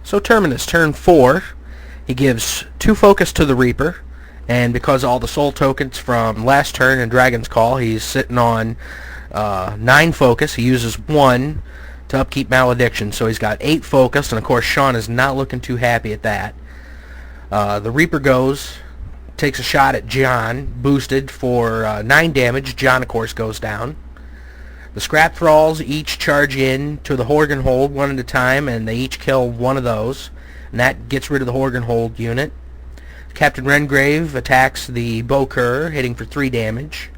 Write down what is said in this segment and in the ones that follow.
So Terminus, turn 4, he gives 2 focus to the Reaper, and because all the soul tokens from last turn in Dragon's Call, he's sitting on 9 focus. He uses 1 to upkeep Malediction, so he's got 8 focus, and of course Sean is not looking too happy at that. The Reaper goes, takes a shot at John, boosted for 9 damage. John, of course, goes down. The Scrap Thralls each charge in to the Horgan Hold one at a time, and they each kill one of those, and that gets rid of the Horgan Hold unit. Captain Rengrave attacks the Bowker, hitting for 3 damage.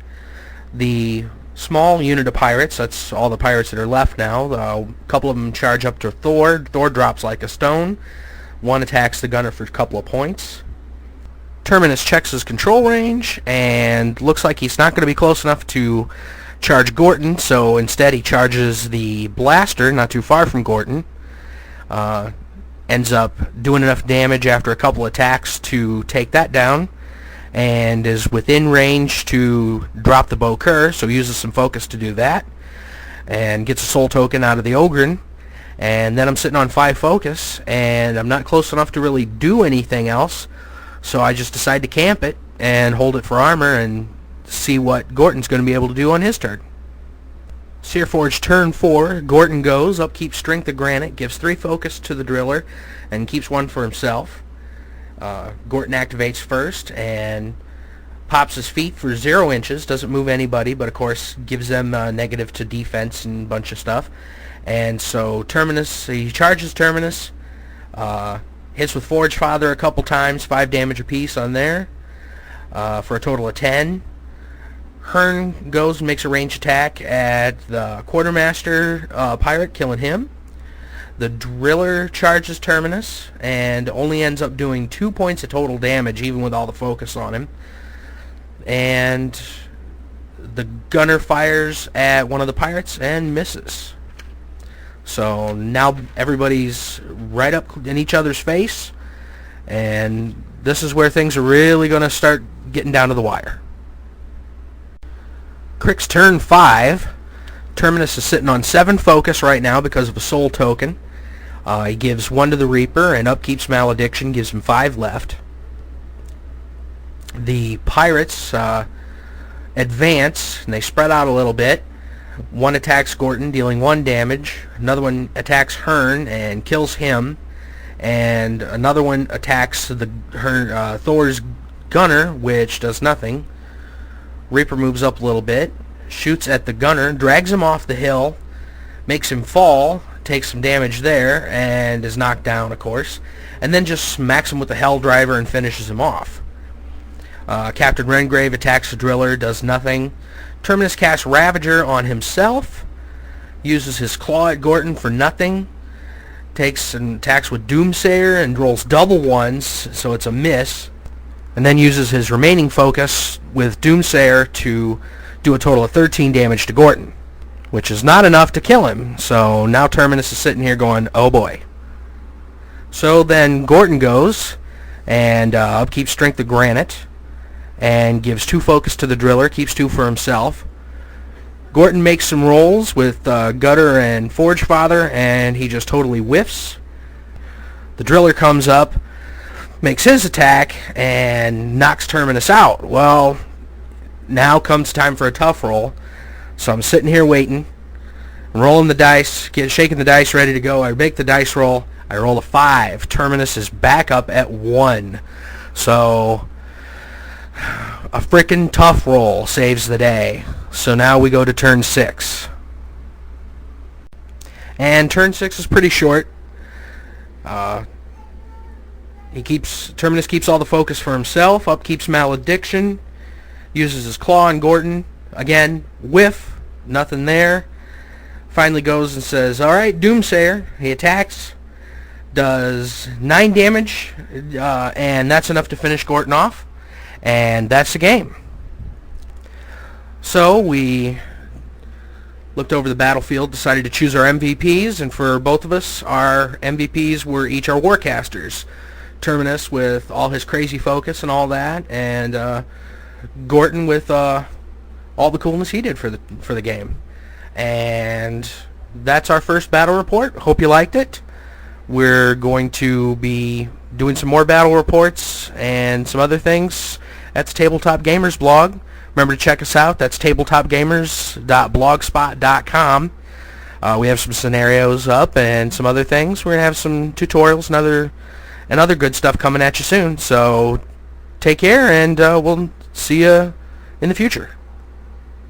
The small unit of pirates, that's all the pirates that are left now, a couple of them charge up to Thor. Thor drops like a stone. One attacks the gunner for a couple of points. Terminus checks his control range, and looks like he's not going to be close enough to charge Gorten, so instead he charges the blaster not too far from Gorten. Ends up doing enough damage after a couple attacks to take that down, and is within range to drop the Bowker, so he uses some focus to do that, and gets a soul token out of the Ogryn. And then I'm sitting on 5 focus, and I'm not close enough to really do anything else, so I just decide to camp it and hold it for armor and see what Gorton's going to be able to do on his turn. Searforge, turn 4, Gorten goes, upkeep Strength of Granite, gives 3 focus to the Driller, and keeps 1 for himself. Gorten activates first, and pops his feet for 0 inches, doesn't move anybody, but of course gives them negative to defense and a bunch of stuff. And so Terminus, he charges Terminus, hits with Forge Father a couple times, 5 damage apiece on there, for a total of 10. Hearn goes and makes a ranged attack at the Quartermaster pirate, killing him. The Driller charges Terminus and only ends up doing 2 points of total damage, even with all the focus on him. And the Gunner fires at one of the pirates and misses. So now everybody's right up in each other's face, and this is where things are really going to start getting down to the wire. Crick's turn 5. Terminus is sitting on 7 focus right now because of a soul token. He gives 1 to the Reaper and upkeeps Malediction, gives him 5 left. The pirates advance, and they spread out a little bit. One attacks Gorten, dealing 1 damage. Another one attacks Hearn and kills him. And another one attacks Thor's gunner, which does nothing. Reaper moves up a little bit, shoots at the gunner, drags him off the hill, makes him fall, takes some damage there, and is knocked down, of course, and then just smacks him with the Hell Driver and finishes him off. Captain Rengrave attacks the Driller, does nothing. Terminus casts Ravager on himself, uses his claw at Gorten for nothing, takes and attacks with Doomsayer and rolls double 1s, so it's a miss, and then uses his remaining focus with Doomsayer to do a total of 13 damage to Gorten, which is not enough to kill him. So now Terminus is sitting here going, oh boy. So then Gorten goes and upkeeps Strength of Granite and gives 2 focus to the Driller, keeps 2 for himself. Gorten makes some rolls with Gutter and Forge Father, and he just totally whiffs. The Driller comes up, makes his attack, and knocks Terminus out. Well, now comes time for a tough roll. So I'm sitting here waiting, rolling the dice, shaking the dice, ready to go. I make the dice roll. I roll a 5. Terminus is back up at 1. So a frickin' tough roll saves the day. So now we go to turn 6. And turn 6 is pretty short. Terminus keeps all the focus for himself, upkeeps Malediction, uses his claw on Gorten. Again, whiff, nothing there. Finally goes and says, alright, Doomsayer. He attacks, does 9 damage, and that's enough to finish Gorten off. And that's the game. So we looked over the battlefield, decided to choose our MVPs, and for both of us, our MVPs were each our Warcasters. Terminus with all his crazy focus and all that, and Gorten with all the coolness he did for the game. And that's our first battle report. Hope you liked it. We're going to be doing some more battle reports and some other things at the Tabletop Gamers blog. Remember to check us out. That's tabletopgamers.blogspot.com. We have some scenarios up and some other things. We're going to have some tutorials and other good stuff coming at you soon. So take care, and we'll see you in the future.